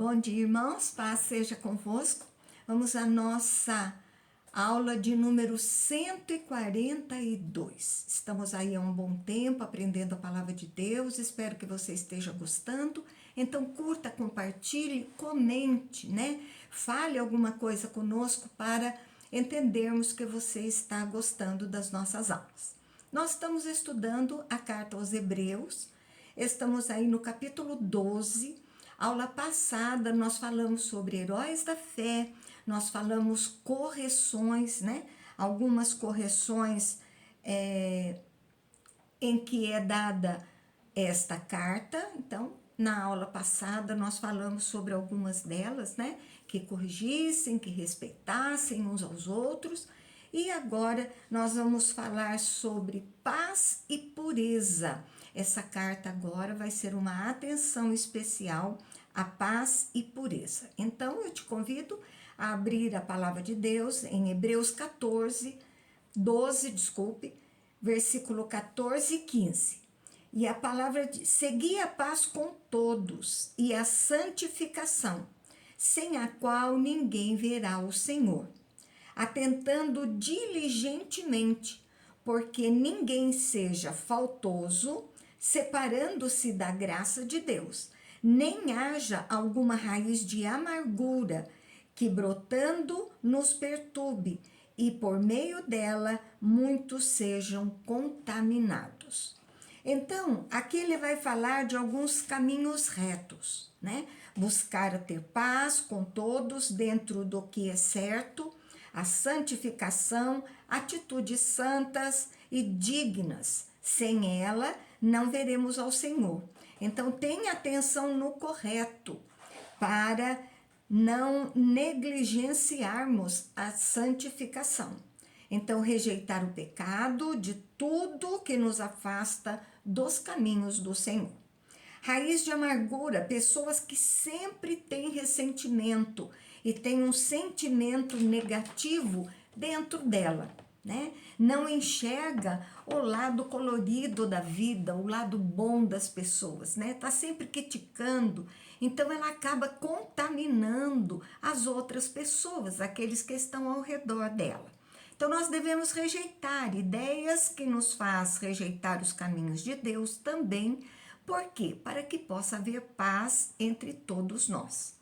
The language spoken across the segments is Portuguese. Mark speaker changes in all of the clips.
Speaker 1: Bom dia, irmãos, paz seja convosco. Vamos à nossa aula de número 142. Estamos aí há um bom tempo aprendendo a palavra de Deus, espero que você esteja gostando. Então curta, compartilhe, comente, né? Fale alguma coisa conosco para entendermos que você está gostando das nossas aulas. Nós estamos estudando a carta aos Hebreus, estamos aí no capítulo 12. Aula passada nós falamos sobre heróis da fé, nós falamos correções, né? Algumas correções em que é dada esta carta. Então, na aula passada nós falamos sobre algumas delas, né? Que corrigissem, que respeitassem uns aos outros. E agora nós vamos falar sobre paz e pureza. Essa carta agora vai ser uma atenção especial à paz e pureza. Então, eu te convido a abrir a palavra de Deus em Hebreus 12, versículo 14 e 15. E a palavra diz: segui a paz com todos e a santificação, sem a qual ninguém verá o Senhor, atentando diligentemente, porque ninguém seja faltoso, separando-se da graça de Deus, nem haja alguma raiz de amargura que brotando nos perturbe, e por meio dela muitos sejam contaminados. Então, aqui ele vai falar de alguns caminhos retos, né? Buscar ter paz com todos dentro do que é certo, a santificação, atitudes santas e dignas. Sem ela, não veremos ao Senhor. Então, tenha atenção no correto, para não negligenciarmos a santificação. Então, rejeitar o pecado de tudo que nos afasta dos caminhos do Senhor. Raiz de amargura, pessoas que sempre têm ressentimento e têm um sentimento negativo dentro dela, né? Não enxerga o lado colorido da vida, o lado bom das pessoas, né? Tá sempre criticando, então ela acaba contaminando as outras pessoas, aqueles que estão ao redor dela. Então nós devemos rejeitar ideias que nos faz rejeitar os caminhos de Deus também. Por quê? Para que possa haver paz entre todos nós.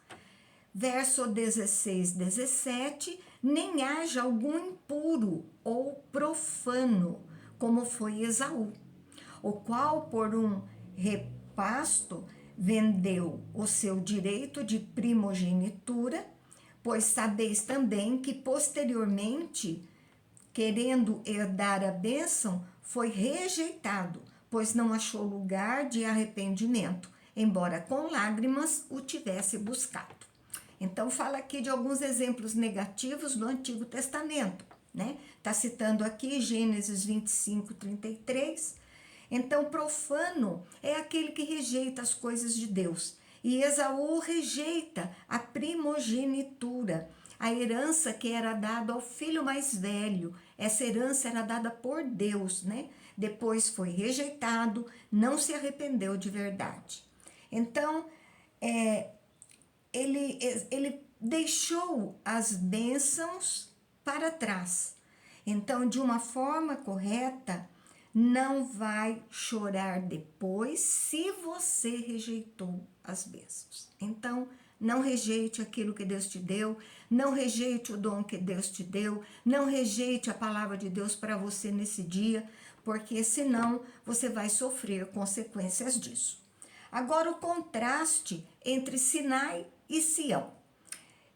Speaker 1: Verso 16, 17, nem haja algum impuro ou profano, como foi Esaú, o qual por um repasto vendeu o seu direito de primogenitura, pois sabeis também que posteriormente, querendo herdar a bênção, foi rejeitado, pois não achou lugar de arrependimento, embora com lágrimas o tivesse buscado. Então, fala aqui de alguns exemplos negativos do Antigo Testamento, né? Está citando aqui Gênesis 25, 33. Então, profano é aquele que rejeita as coisas de Deus. E Esaú rejeita a primogenitura, a herança que era dada ao filho mais velho. Essa herança era dada por Deus, né? Depois foi rejeitado, não se arrependeu de verdade. Então, ele deixou as bênçãos para trás. Então, de uma forma correta, não vai chorar depois se você rejeitou as bênçãos. Então, não rejeite aquilo que Deus te deu, não rejeite o dom que Deus te deu, não rejeite a palavra de Deus para você nesse dia, porque senão você vai sofrer consequências disso. Agora, o contraste entre Sinai e Sião.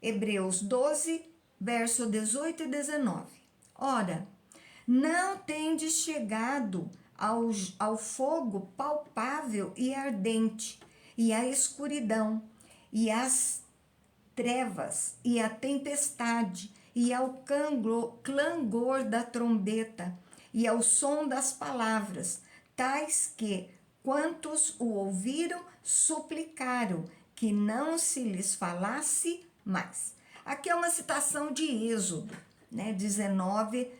Speaker 1: Hebreus 12, verso 18 e 19. Ora, não tendes chegado ao fogo palpável e ardente, e à escuridão, e às trevas, e à tempestade, e ao clangor da trombeta, e ao som das palavras, tais que, quantos o ouviram, suplicaram que não se lhes falasse mais. Aqui é uma citação de Êxodo, né, 19,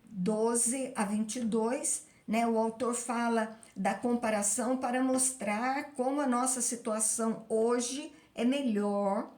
Speaker 1: 12 a 22, né? O autor fala da comparação para mostrar como a nossa situação hoje é melhor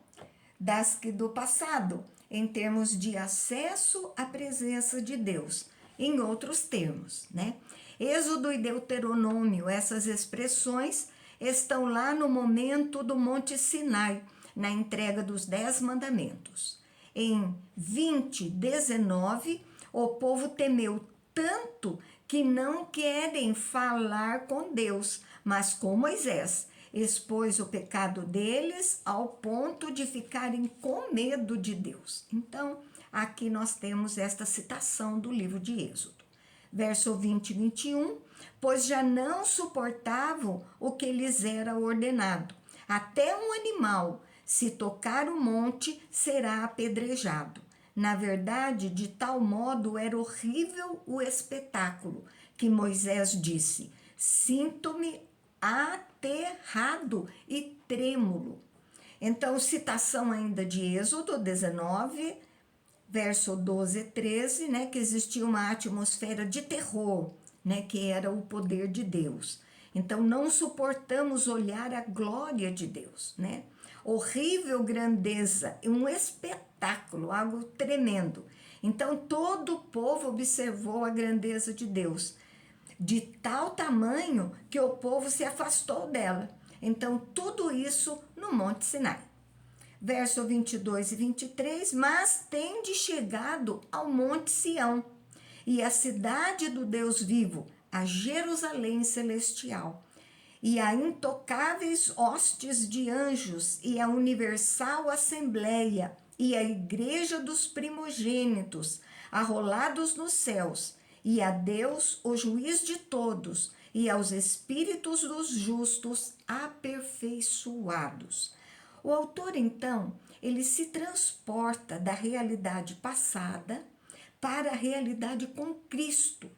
Speaker 1: das que do passado, em termos de acesso à presença de Deus, em outros termos, né? Êxodo e Deuteronômio, essas expressões estão lá no momento do Monte Sinai, na entrega dos 10 mandamentos. Em 20:19, o povo temeu tanto que não querem falar com Deus, mas com Moisés, expôs o pecado deles ao ponto de ficarem com medo de Deus. Então, aqui nós temos esta citação do livro de Êxodo. Verso 20 e 21, pois já não suportavam o que lhes era ordenado. Até um animal, se tocar o monte, será apedrejado. Na verdade, de tal modo era horrível o espetáculo, que Moisés disse: sinto-me aterrado e trêmulo. Então, citação ainda de Êxodo 19, verso 12 e 13, né, que existia uma atmosfera de terror, né, que era o poder de Deus. Então, não suportamos olhar a glória de Deus, né? Horrível grandeza, um espetáculo, algo tremendo. Então, todo o povo observou a grandeza de Deus, de tal tamanho que o povo se afastou dela. Então, tudo isso no Monte Sinai. Verso 22 e 23, mas tende chegado ao Monte Sião, e a cidade do Deus vivo, a Jerusalém celestial, e a intocáveis hostes de anjos, e a universal assembleia, e a igreja dos primogênitos, arrolados nos céus, e a Deus, o juiz de todos, e aos espíritos dos justos aperfeiçoados. O autor, então, ele se transporta da realidade passada para a realidade com Cristo.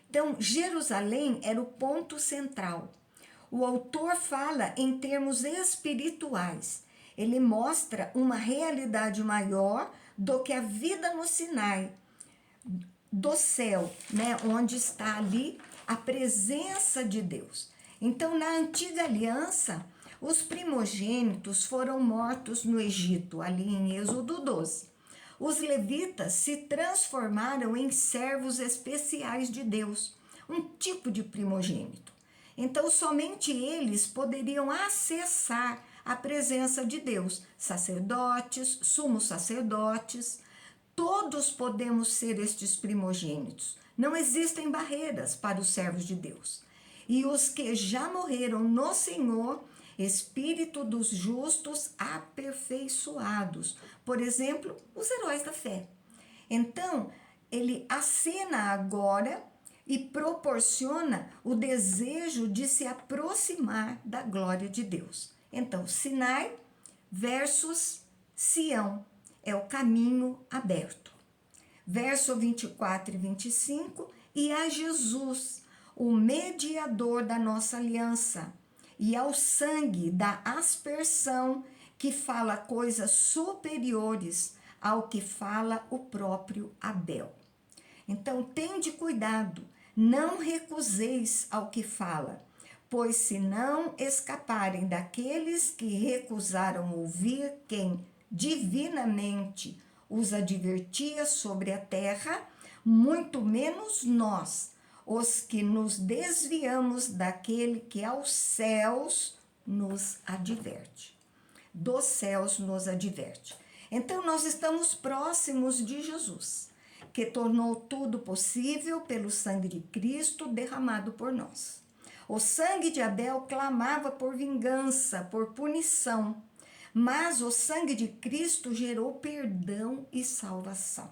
Speaker 1: Então, Jerusalém era o ponto central. O autor fala em termos espirituais. Ele mostra uma realidade maior do que a vida no Sinai, do céu, né, onde está ali a presença de Deus. Então, na antiga aliança, os primogênitos foram mortos no Egito, ali em Êxodo 12. Os levitas se transformaram em servos especiais de Deus, um tipo de primogênito. Então, somente eles poderiam acessar a presença de Deus. Sacerdotes, sumos sacerdotes, todos podemos ser estes primogênitos. Não existem barreiras para os servos de Deus. E os que já morreram no Senhor, espírito dos justos aperfeiçoados. Por exemplo, os heróis da fé. Então, ele acena agora e proporciona o desejo de se aproximar da glória de Deus. Então, Sinai versus Sião é o caminho aberto. Verso 24 e 25, e a Jesus, o mediador da nossa aliança, e ao sangue da aspersão, que fala coisas superiores ao que fala o próprio Abel. Então, tende cuidado, não recuseis ao que fala, pois se não escaparem daqueles que recusaram ouvir quem divinamente os advertia sobre a terra, muito menos nós, os que nos desviamos daquele que aos céus nos adverte. Dos céus nos adverte. Então, nós estamos próximos de Jesus, que tornou tudo possível pelo sangue de Cristo derramado por nós. O sangue de Abel clamava por vingança, por punição, mas o sangue de Cristo gerou perdão e salvação.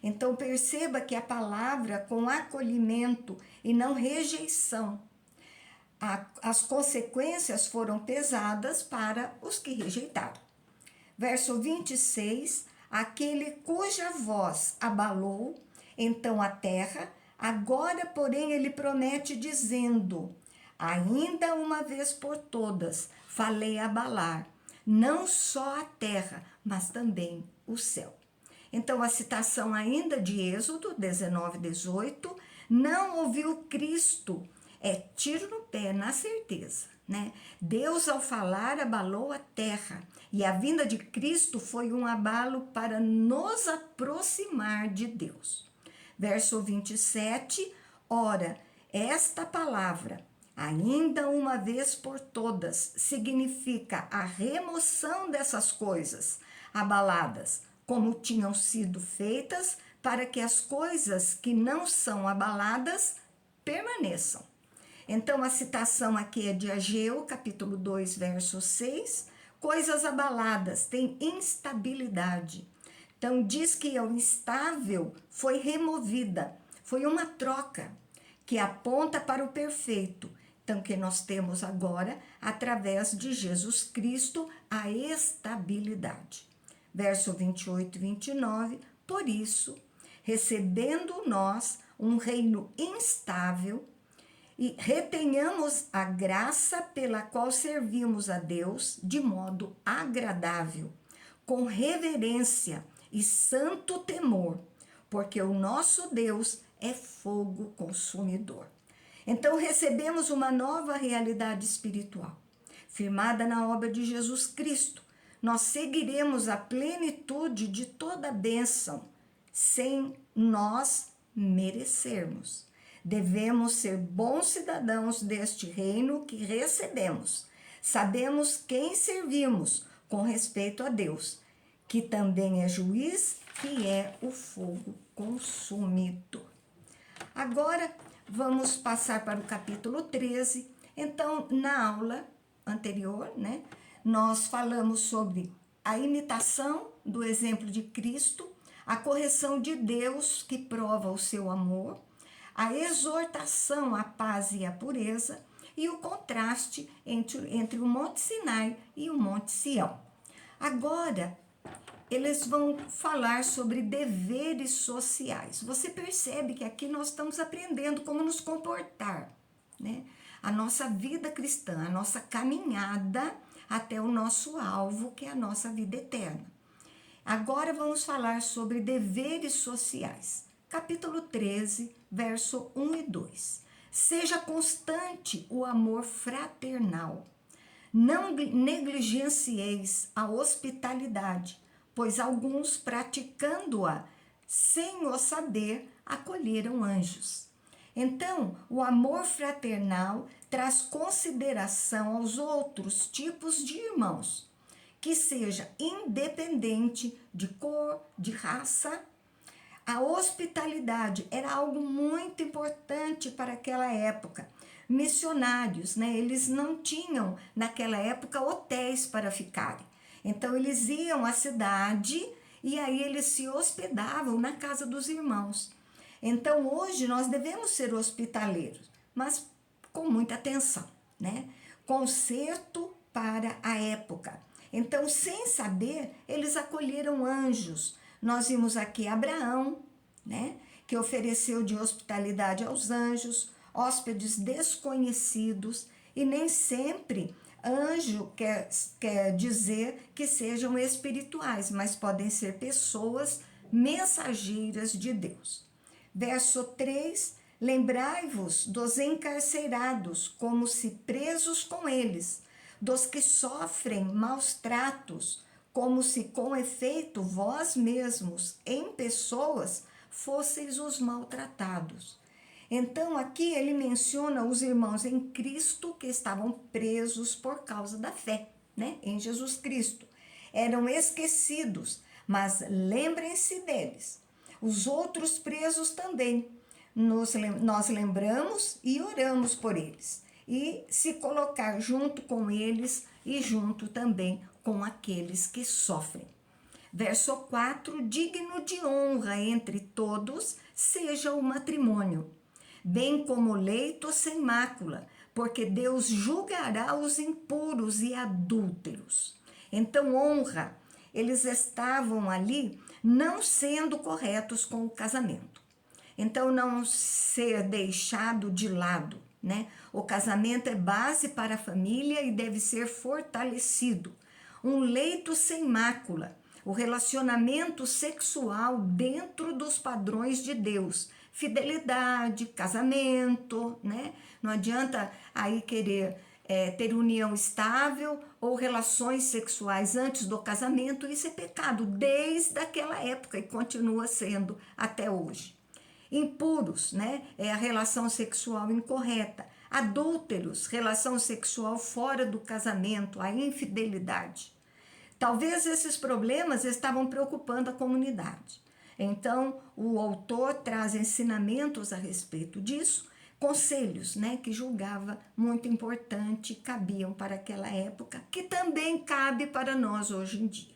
Speaker 1: Então perceba que a palavra com acolhimento e não rejeição. As consequências foram pesadas para os que rejeitaram. Verso 26, aquele cuja voz abalou então a terra, agora porém ele promete dizendo, ainda uma vez por todas falei abalar, não só a terra, mas também o céu. Então, a citação ainda de Êxodo 19, 18, não ouviu Cristo, é tiro no pé, na certeza, né? Deus, ao falar, abalou a terra, e a vinda de Cristo foi um abalo para nos aproximar de Deus. Verso 27, ora, esta palavra, ainda uma vez por todas, significa a remoção dessas coisas abaladas, como tinham sido feitas, para que as coisas que não são abaladas permaneçam. Então, a citação aqui é de Ageu, capítulo 2, verso 6. Coisas abaladas têm instabilidade. Então, diz que o instável foi removida. Foi uma troca que aponta para o perfeito. Então, que nós temos agora, através de Jesus Cristo, a estabilidade. Verso 28 e 29. Por isso, recebendo nós um reino instável, e retenhamos a graça pela qual servimos a Deus de modo agradável, com reverência e santo temor, porque o nosso Deus é fogo consumidor. Então recebemos uma nova realidade espiritual, firmada na obra de Jesus Cristo. Nós seguiremos a plenitude de toda a bênção, sem nós merecermos. Devemos ser bons cidadãos deste reino que recebemos. Sabemos quem servimos com respeito a Deus, que também é juiz, que é o fogo consumidor. Agora, vamos passar para o capítulo 13. Então, na aula anterior, né, nós falamos sobre a imitação do exemplo de Cristo, a correção de Deus que prova o seu amor, a exortação à paz e à pureza e o contraste entre o Monte Sinai e o Monte Sião. Agora, eles vão falar sobre deveres sociais. Você percebe que aqui nós estamos aprendendo como nos comportar, né? A nossa vida cristã, a nossa caminhada até o nosso alvo, que é a nossa vida eterna. Agora vamos falar sobre deveres sociais. Capítulo 13, verso 1 e 2. Seja constante o amor fraternal. Não negligencieis a hospitalidade, pois alguns, praticando-a sem o saber, acolheram anjos. Então, o amor fraternal traz consideração aos outros tipos de irmãos, que seja independente de cor, de raça. A hospitalidade era algo muito importante para aquela época. Missionários, né? Eles não tinham, naquela época, hotéis para ficarem. Então, eles iam à cidade e aí eles se hospedavam na casa dos irmãos. Então, hoje, nós devemos ser hospitaleiros, mas com muita atenção, né? Conserto para a época. Então, sem saber, eles acolheram anjos. Nós vimos aqui Abraão, né, que ofereceu de hospitalidade aos anjos, hóspedes desconhecidos, e nem sempre anjo quer dizer que sejam espirituais, mas podem ser pessoas mensageiras de Deus. Verso 3, lembrai-vos dos encarcerados, como se presos com eles, dos que sofrem maus tratos, como se com efeito vós mesmos, em pessoas, fosseis os maltratados. Então, aqui ele menciona os irmãos em Cristo que estavam presos por causa da fé, né, em Jesus Cristo. Eram esquecidos, mas lembrem-se deles. Os outros presos também. Nós lembramos e oramos por eles. E se colocar junto com eles e junto também com aqueles que sofrem. Verso 4, digno de honra entre todos seja o matrimônio, bem como leito sem mácula, porque Deus julgará os impuros e adúlteros. Então, honra, eles estavam ali não sendo corretos com o casamento. Então, não ser deixado de lado, né? O casamento é base para a família e deve ser fortalecido. Um leito sem mácula, o relacionamento sexual dentro dos padrões de Deus, fidelidade, casamento, né? Não adianta aí querer ter união estável ou relações sexuais antes do casamento, isso é pecado desde aquela época e continua sendo até hoje. Impuros, né? É a relação sexual incorreta. Adúlteros, relação sexual fora do casamento, a infidelidade. Talvez esses problemas estavam preocupando a comunidade. Então, o autor traz ensinamentos a respeito disso, conselhos, né, que julgava muito importante, cabiam para aquela época, que também cabe para nós hoje em dia.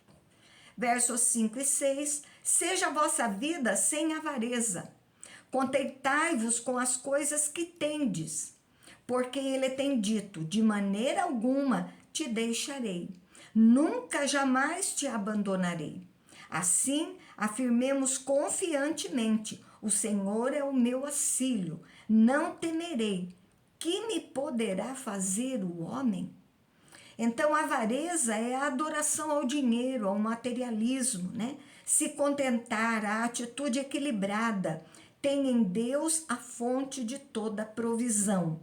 Speaker 1: Versos 5 e 6, seja a vossa vida sem avareza, contentai-vos com as coisas que tendes, porque ele tem dito, de maneira alguma te deixarei, nunca jamais te abandonarei. Assim, afirmemos confiantemente, o Senhor é o meu auxílio, não temerei. Que me poderá fazer o homem? Então, a avareza é a adoração ao dinheiro, ao materialismo, né? Se contentar, a atitude equilibrada, tem em Deus a fonte de toda provisão.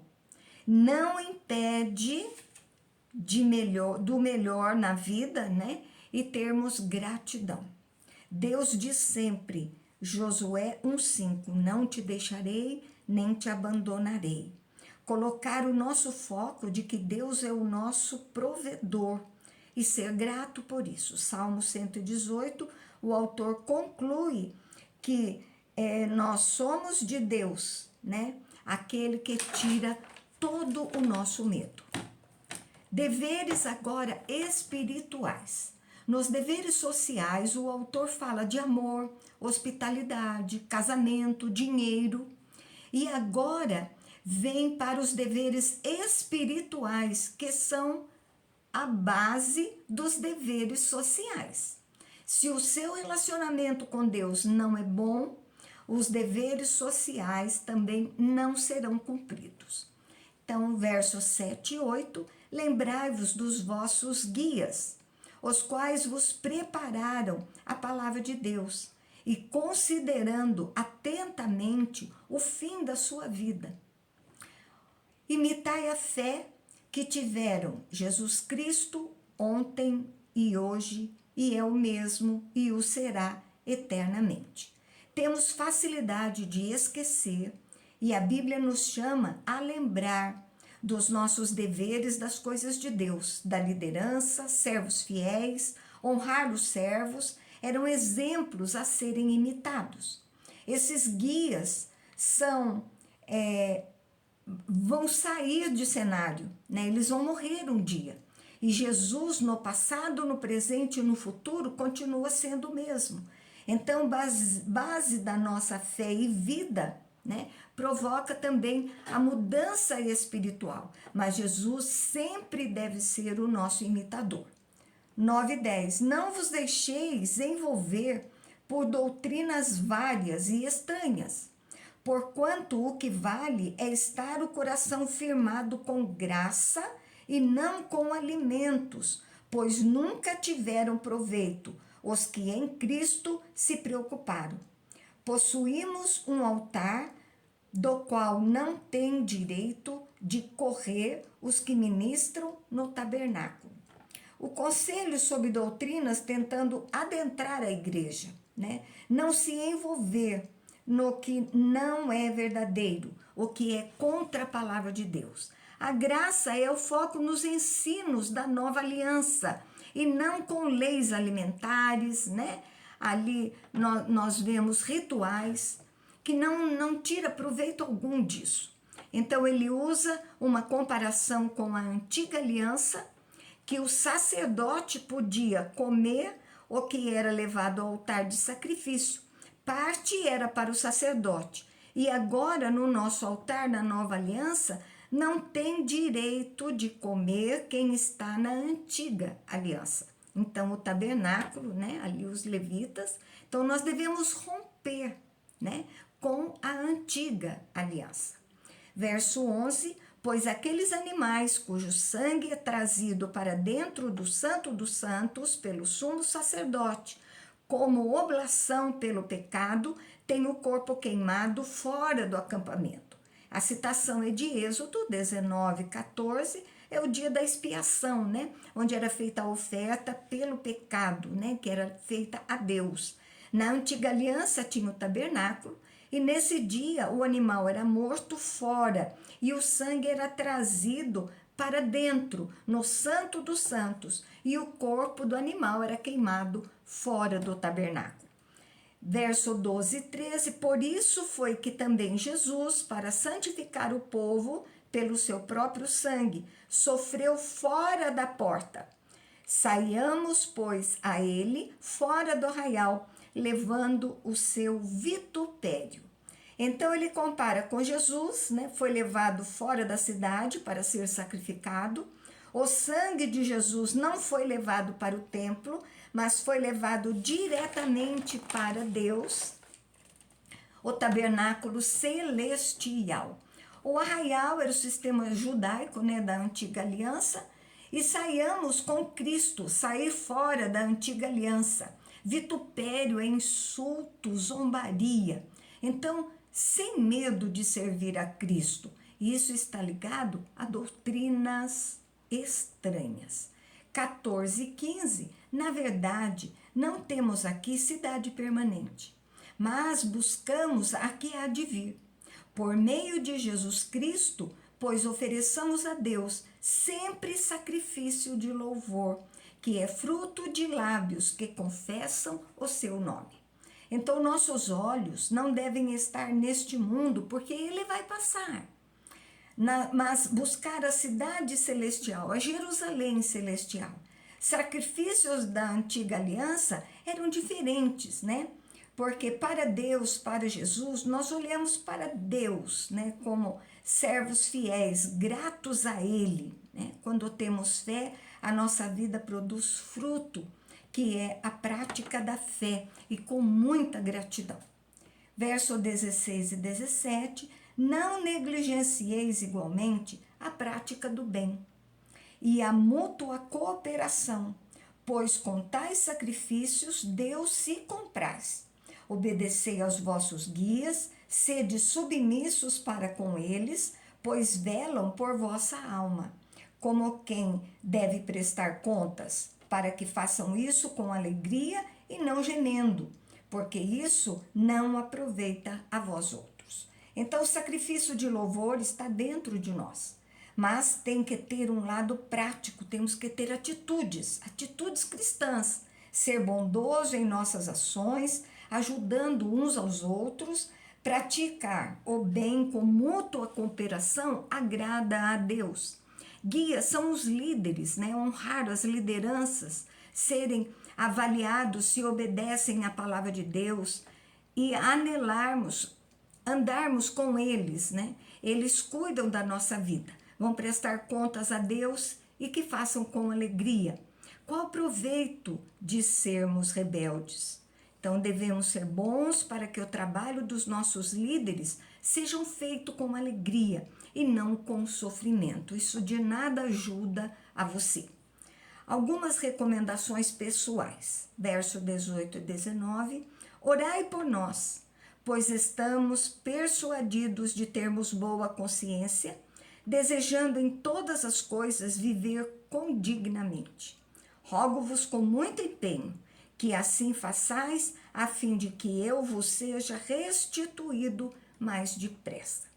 Speaker 1: Não impede do melhor na vida, né? E termos gratidão. Deus diz sempre, Josué 1,5, não te deixarei, nem te abandonarei. Colocar o nosso foco de que Deus é o nosso provedor e ser grato por isso. Salmo 118, o autor conclui que nós somos de Deus, né? Aquele que tira todo o nosso medo. Deveres agora espirituais. Nos deveres sociais, o autor fala de amor, hospitalidade, casamento, dinheiro. E agora vem para os deveres espirituais, que são a base dos deveres sociais. Se o seu relacionamento com Deus não é bom, os deveres sociais também não serão cumpridos. Então, versos 7 e 8, lembrai-vos dos vossos guias, os quais vos prepararam a palavra de Deus, e considerando atentamente o fim da sua vida. Imitai a fé que tiveram Jesus Cristo ontem e hoje, e é o mesmo e o será eternamente. Temos facilidade de esquecer, e a Bíblia nos chama a lembrar dos nossos deveres das coisas de Deus, da liderança, servos fiéis, honrar os servos, eram exemplos a serem imitados. Esses guias vão sair de cenário, né? Eles vão morrer um dia. E Jesus, no passado, no presente e no futuro, continua sendo o mesmo. Então, base da nossa fé e vida, né, provoca também a mudança espiritual. Mas Jesus sempre deve ser o nosso imitador. 9 e 10. Não vos deixeis envolver por doutrinas várias e estranhas, porquanto o que vale é estar o coração firmado com graça e não com alimentos, pois nunca tiveram proveito os que em Cristo se preocuparam. Possuímos um altar do qual não têm direito de correr os que ministram no tabernáculo. O conselho sobre doutrinas tentando adentrar a igreja, né? Não se envolver no que não é verdadeiro, o que é contra a palavra de Deus. A graça é o foco nos ensinos da nova aliança e não com leis alimentares, né? Ali nós vemos rituais que não tira proveito algum disso. Então ele usa uma comparação com a antiga aliança, que o sacerdote podia comer o que era levado ao altar de sacrifício. Parte era para o sacerdote. E agora, no nosso altar, na nova aliança, não tem direito de comer quem está na antiga aliança. Então, o tabernáculo, né, ali os levitas. Então, nós devemos romper, né, com a antiga aliança. Verso 11, pois aqueles animais cujo sangue é trazido para dentro do Santo dos Santos pelo sumo sacerdote, como oblação pelo pecado, têm o corpo queimado fora do acampamento. A citação é de Êxodo 19, 14, é o dia da expiação, né? Onde era feita a oferta pelo pecado, né? Que era feita a Deus. Na antiga aliança tinha o tabernáculo, e nesse dia o animal era morto fora e o sangue era trazido para dentro, no Santo dos Santos, e o corpo do animal era queimado fora do tabernáculo. Verso 12 e 13, por isso foi que também Jesus, para santificar o povo pelo seu próprio sangue, sofreu fora da porta. Saiamos, pois, a ele fora do arraial, levando o seu vitupério. Então ele compara com Jesus, né? Foi levado fora da cidade para ser sacrificado. O sangue de Jesus não foi levado para o templo, mas foi levado diretamente para Deus, o tabernáculo celestial. O arraial era o sistema judaico, né, da antiga aliança, e saiamos com Cristo, sair fora da antiga aliança. Vitupério é insulto, zombaria. Então, sem medo de servir a Cristo. Isso está ligado a doutrinas estranhas. 14 e 15, na verdade, não temos aqui cidade permanente, mas buscamos a que há de vir. Por meio de Jesus Cristo, pois ofereçamos a Deus sempre sacrifício de louvor, que é fruto de lábios que confessam o seu nome. Então, nossos olhos não devem estar neste mundo, porque ele vai passar. Mas buscar a cidade celestial, a Jerusalém celestial. Sacrifícios da antiga aliança eram diferentes, né? Porque para Deus, para Jesus, nós olhamos para Deus, né? Como servos fiéis, gratos a Ele, né? Quando temos fé, a nossa vida produz fruto, que é a prática da fé, e com muita gratidão. Verso 16 e 17, não negligencieis igualmente a prática do bem e a mútua cooperação, pois com tais sacrifícios Deus se compraz. Obedecei aos vossos guias, sede submissos para com eles, pois velam por vossa alma, como quem deve prestar contas, para que façam isso com alegria e não gemendo, porque isso não aproveita a vós outros. Então, o sacrifício de louvor está dentro de nós, mas tem que ter um lado prático, temos que ter atitudes cristãs, ser bondoso em nossas ações, ajudando uns aos outros, praticar o bem com mútua cooperação agrada a Deus. Guias são os líderes, né? Honrar as lideranças, serem avaliados se obedecem à palavra de Deus e andarmos com eles, né? Eles cuidam da nossa vida, vão prestar contas a Deus e que façam com alegria. Qual o proveito de sermos rebeldes? Então, devemos ser bons para que o trabalho dos nossos líderes seja feito com alegria e não com sofrimento. Isso de nada ajuda a você. Algumas recomendações pessoais. Verso 18 e 19. Orai por nós, pois estamos persuadidos de termos boa consciência, desejando em todas as coisas viver condignamente. Rogo-vos com muito empenho, que assim façais, a fim de que eu vos seja restituído mais depressa.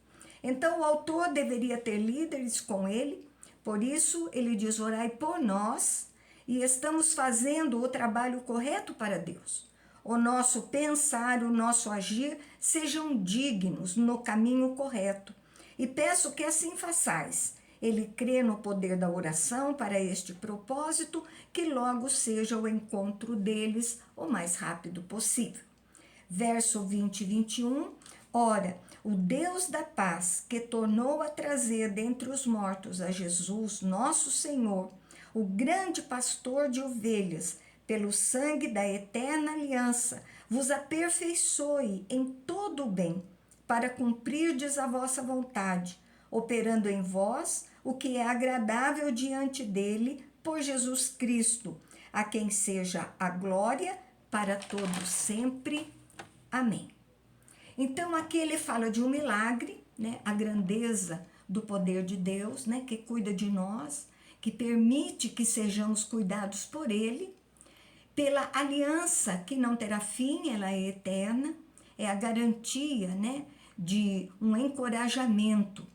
Speaker 1: Então, o autor deveria ter líderes com ele, por isso ele diz, orai por nós, e estamos fazendo o trabalho correto para Deus. O nosso pensar, o nosso agir sejam dignos no caminho correto. E peço que assim façais. Ele crê no poder da oração para este propósito, que logo seja o encontro deles o mais rápido possível. Verso 20 e 21. Ora, o Deus da paz, que tornou a trazer dentre os mortos a Jesus, nosso Senhor, o grande pastor de ovelhas, pelo sangue da eterna aliança, vos aperfeiçoe em todo o bem, para cumprirdes a vossa vontade, operando em vós o que é agradável diante dele, por Jesus Cristo, a quem seja a glória para todos sempre. Amém. Então, aqui ele fala de um milagre, né? A grandeza do poder de Deus, né, que cuida de nós, que permite que sejamos cuidados por Ele, pela aliança que não terá fim, ela é eterna, é a garantia, né, de um encorajamento.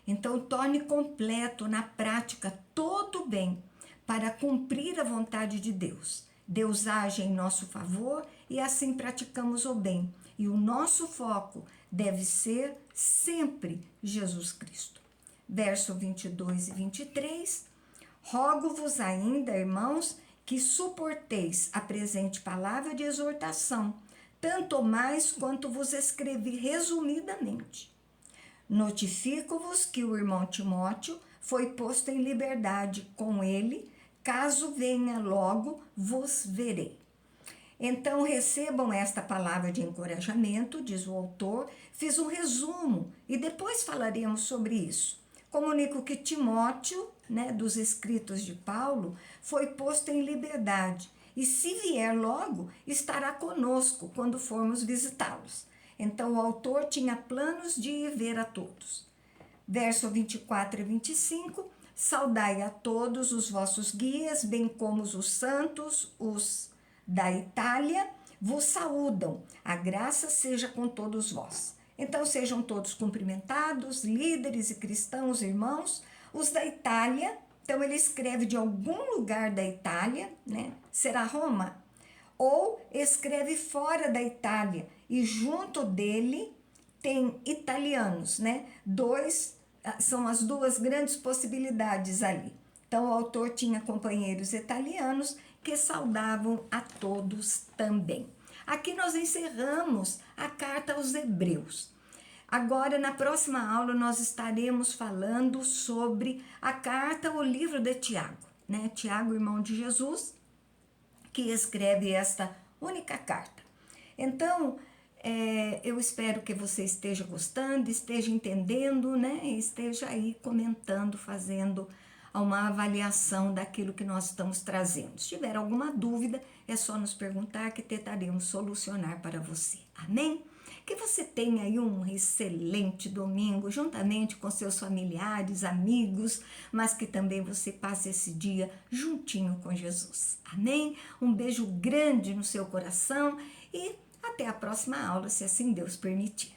Speaker 1: Então, torne completo na prática todo o bem para cumprir a vontade de Deus. Deus age em nosso favor e assim praticamos o bem. E o nosso foco deve ser sempre Jesus Cristo. Verso 22 e 23. Rogo-vos ainda, irmãos, que suporteis a presente palavra de exortação, tanto mais quanto vos escrevi resumidamente. Notifico-vos que o irmão Timóteo foi posto em liberdade com ele, caso venha logo, vos verei. Então recebam esta palavra de encorajamento, diz o autor, fiz um resumo e depois falaremos sobre isso. Comunico que Timóteo, né, dos escritos de Paulo, foi posto em liberdade e se vier logo, estará conosco quando formos visitá-los. Então o autor tinha planos de ir ver a todos. Verso 24 e 25, saudai a todos os vossos guias, bem como os santos, os da Itália, vos saúdam. A graça seja com todos vós. Então sejam todos cumprimentados, líderes e cristãos, irmãos. Os da Itália, então ele escreve de algum lugar da Itália, né? Será Roma? Ou escreve fora da Itália e junto dele tem italianos, né? São as duas grandes possibilidades ali. Então o autor tinha companheiros italianos que saudavam a todos também. Aqui nós encerramos a carta aos Hebreus. Agora, na próxima aula, nós estaremos falando sobre a carta, o livro de Tiago, né? Tiago, irmão de Jesus, que escreve esta única carta. Então, eu espero que você esteja gostando, esteja entendendo, né? E esteja aí comentando, fazendo uma avaliação daquilo que nós estamos trazendo. Se tiver alguma dúvida, é só nos perguntar que tentaremos solucionar para você. Amém? Que você tenha aí um excelente domingo, juntamente com seus familiares, amigos, mas que também você passe esse dia juntinho com Jesus. Amém? Um beijo grande no seu coração e até a próxima aula, se assim Deus permitir.